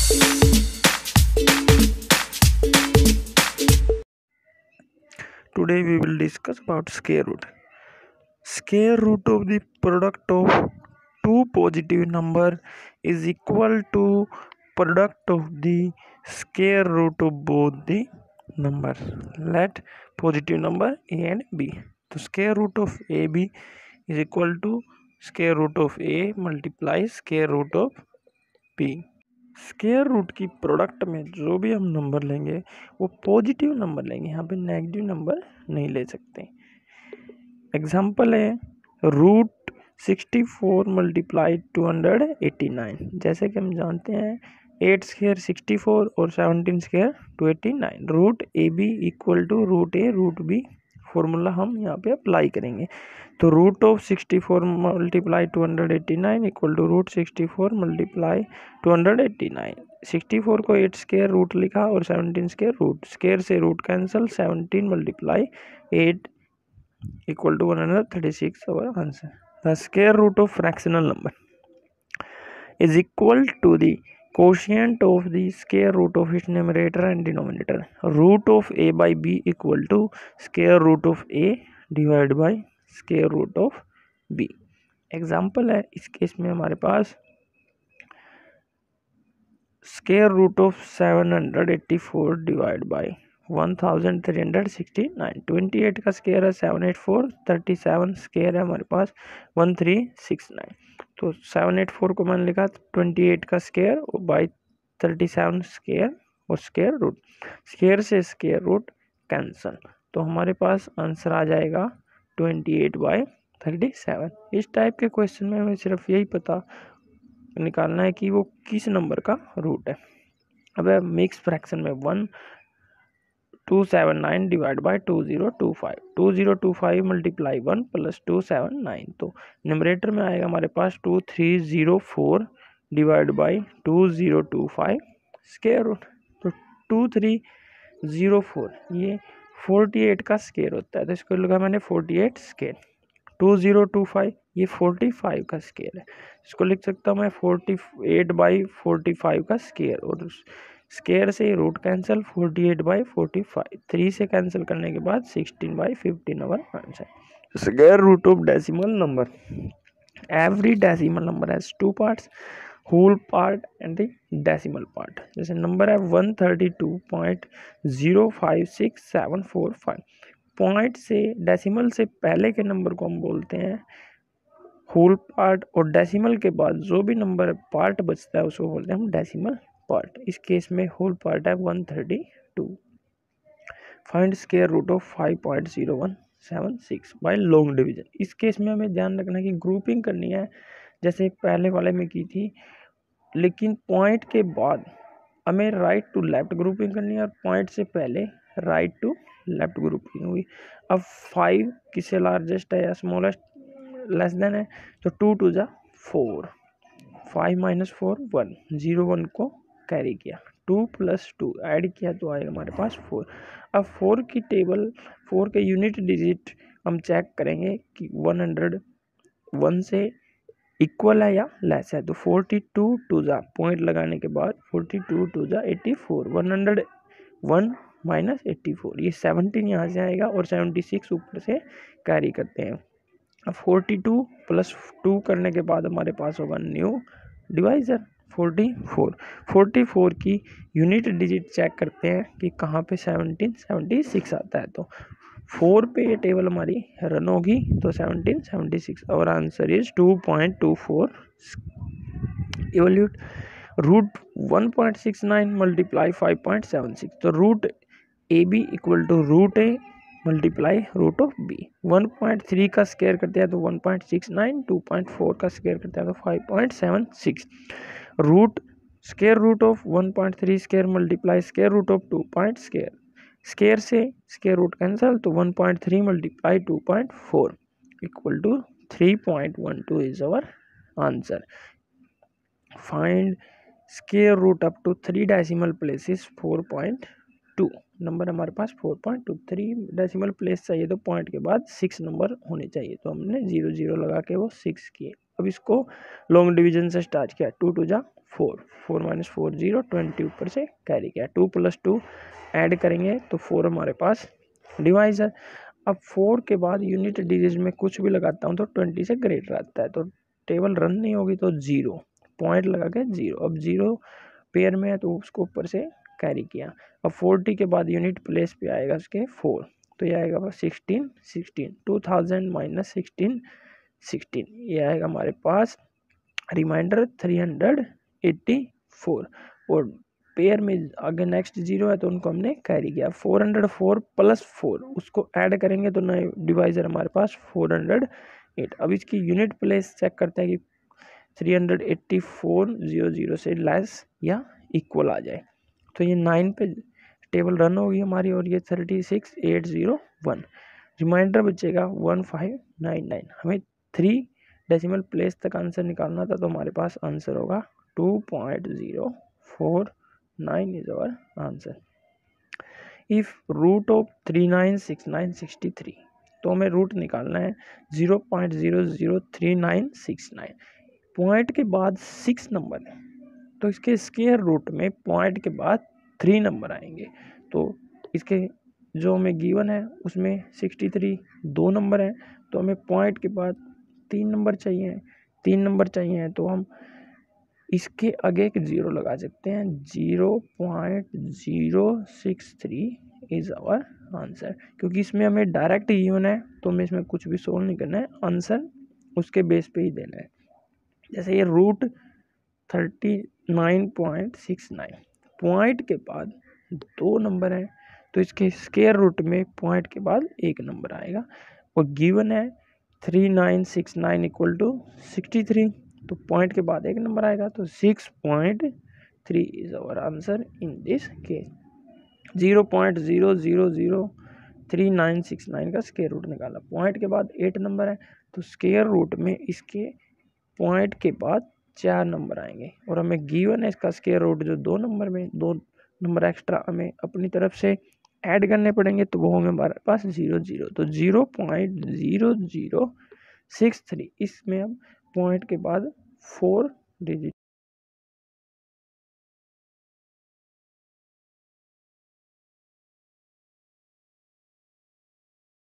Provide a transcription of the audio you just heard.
Today we will discuss about square root. Square root of the product of two positive number is equal to product of the square root of both the number. Let positive number a and b. So square root of ab is equal to square root of a multiply square root of b. Square root की product में जो भी हम number लेंगे वो positive number लेंगे, यहाँ पे नेगेटिव नंबर नहीं ले सकते। एग्जांपल है रूट 64 मल्टीप्लाई 289। जैसे कि हम जानते हैं 8 स्क्वायर 64 और 17 square 289। Root A B equal to root A root B formula हम यहाँ पे अप्लाई करेंगे। तो root of 64 multiply 289 equal to root 64 multiply 289। 64 को 8 स्क्वायर रूट लिखा और 17 स्क्वायर रूट, स्क्वायर से root cancel, 17 multiply 8 equal to 136 our answer. The square root of fractional number is equal to the quotient of the square root of its numerator and denominator. Root of a by b equal to square root of a divided by square root of b. Example है इस case में हमारे पास square root of 784 divide by 1369। 28 का square है 784, 37 square है हमारे पास 1369। तो 784 को मैंने लिखा 28 का स्क्वायर और बाई 37 स्क्वायर और स्क्वायर रूट, स्क्वायर से स्क्वायर रूट कैंसल, तो हमारे पास आंसर आ जाएगा 28 बाई 37। इस टाइप के क्वेश्चन में हमें सिर्फ यही पता निकालना है कि वो किस नंबर का रूट है। अब मिक्स फ्रैक्शन में 1279 डिवाइड बाई 2025, 2025 मल्टीप्लाई 1 प्लस 279, तो न्यूमरेटर में आएगा हमारे पास 2304 डिवाइड बाई 2025 स्क्वायर रूट। तो 2304 ये 48 का स्क्वायर होता है, तो इसको लिखा मैंने 48 स्क्वायर। 2025 ये 45 का स्क्वायर है, इसको लिख सकता हूँ मैं 48 बाई 45 का स्क्वायर, और स्क्वायर से रूट कैंसिल 48 बाई 45, 3 से कैंसिल करने के बाद 16 by 15 our answer. Square root of decimal number, every decimal number has two parts, whole part and the decimal part. जैसे नंबर है 132.056745, पॉइंट से डेसिमल से पहले के नंबर को हम बोलते हैं होल पार्ट, और डेसिमल के बाद जो भी नंबर पार्ट बचता है उसको बोलते हैं हम डेसिमल पार्ट। इस केस में होल पार्ट है 132। Find square root of 5.0176 by long division. इस केस में हमें ध्यान रखना है कि ग्रुपिंग करनी है जैसे पहले वाले में की थी, लेकिन पॉइंट के बाद हमें राइट टू लेफ्ट ग्रुपिंग करनी है और पॉइंट से पहले राइट टू लेफ्ट ग्रुपिंग हुई। अब 5 किससे लार्जेस्ट है या स्मॉलेस्ट लेस देन है, तो 2 टू जा 4, 5 माइनस 4 1, 0 1 को कैरी किया, 2 प्लस 2 ऐड किया तो आएगा हमारे पास 4। अब 4 की टेबल, 4 के यूनिट डिजिट हम चेक करेंगे कि 101 से इक्वल है या लेस है, तो 42 टू जा पॉइंट लगाने के बाद 42 टू जा 84, 101 माइनस 84, ये 17 यहाँ से आएगा और 76 ऊपर से कैरी करते हैं। अब 42 प्लस 2 करने के बाद हमारे पास होगा न्यू डिवाइजर 44। 44 की यूनिट डिजिट चेक करते हैं कि कहाँ पे 1776 आता है, तो 4 पे ये टेबल हमारी रन होगी, तो 1776 और answer is 2.24। Evaluate root 1.69 multiply 5.76, तो root A B equal to root A multiply root of B. 1.3 का स्क्वायर करते हैं तो 1.69, 2.4 का स्क्वायर करते हैं तो 5.76। Root square root of 1.3 square multiply square root of 2 point square, square से स्क्वायर रूट कैंसिल, तो 1.3 multiply 2.4 equal to 3.12 is our answer. Find square root up to 3 decimal places 4.2। Number हमारे पास 4.2, 3 डेसिमल प्लेस चाहिए तो point के बाद 6 number होने चाहिए, तो हमने 0 0 लगा के वो 6 किए। अब इसको लॉन्ग डिवीजन से स्टार्ट किया, 2 टू जा 4 माइनस 4 0, 20 ऊपर से कैरी किया, 2 + 2 ऐड करेंगे तो 4 हमारे पास डिवाइजर। अब 4 के बाद यूनिट डिजिट में कुछ भी लगाता हूँ तो 20 से ग्रेटर आता है, तो टेबल रन नहीं होगी तो 0 पॉइंट लगा के 0। अब 0 पेयर में है तो उसको ऊपर से कैरी किया। अब 40 के बाद यूनिट प्लेस पे आएगा उसके 4, तो ये आएगा 16 16, 2000 माइनस 16 16, ये आएगा हमारे पास रिमाइंडर 384। और पेयर में आगे नेक्स्ट 0 है तो उनको हमने कैरी किया, 404 + 4 उसको ऐड करेंगे तो नए डिवाइजर हमारे पास 408। अब इसकी यूनिट प्लेस चेक करते हैं कि 384 से लेस या इक्वल आ जाए, तो ये 9 पे टेबल रन होगी हमारी और ये 36801। रिमाइंडर बचेगा 1599। हमें 3 डेसिमल प्लेस तक आंसर निकालना था, तो हमारे पास आंसर होगा 2.049 is our answer. If root of 396963, तो हमें रूट निकालना है 0.003969। पॉइंट के बाद 6 नंबर है तो इसके स्क्वायर रूट में पॉइंट के बाद 3 नंबर आएंगे, तो इसके जो हमें गिवन है उसमें 63 2 नंबर है, तो हमें पॉइंट के बाद 3 नंबर चाहिए, 3 नंबर चाहिए तो हम इसके आगे एक 0 लगा सकते हैं, 0.063 इज आवर आंसर। क्योंकि इसमें हमें डायरेक्ट गिवन है तो हमें इसमें कुछ भी सोल्व नहीं करना है, आंसर उसके बेस पे ही देना है। जैसे ये रूट 39.69, पॉइंट के बाद 2 नंबर है तो इसके स्क्वायर रूट में पॉइंट के बाद 1 नंबर आएगा, और गिवन है 3969 = 63, तो पॉइंट के बाद 1 नंबर आएगा तो 6.3 is our answer in this case. 0.0003969 का स्क्वायर रूट निकाला, पॉइंट के बाद 8 नंबर है तो स्क्वायर रूट में इसके पॉइंट के बाद 4 नंबर आएंगे, और हमें गिवन है इसका स्क्वायर रूट जो 2 नंबर में 2 नंबर एक्स्ट्रा हमें अपनी तरफ से ऐड करने पड़ेंगे, तो वो होंगे हमारे पास 0 0, तो 0.0063। इसमें हम पॉइंट के बाद 4 डिजिट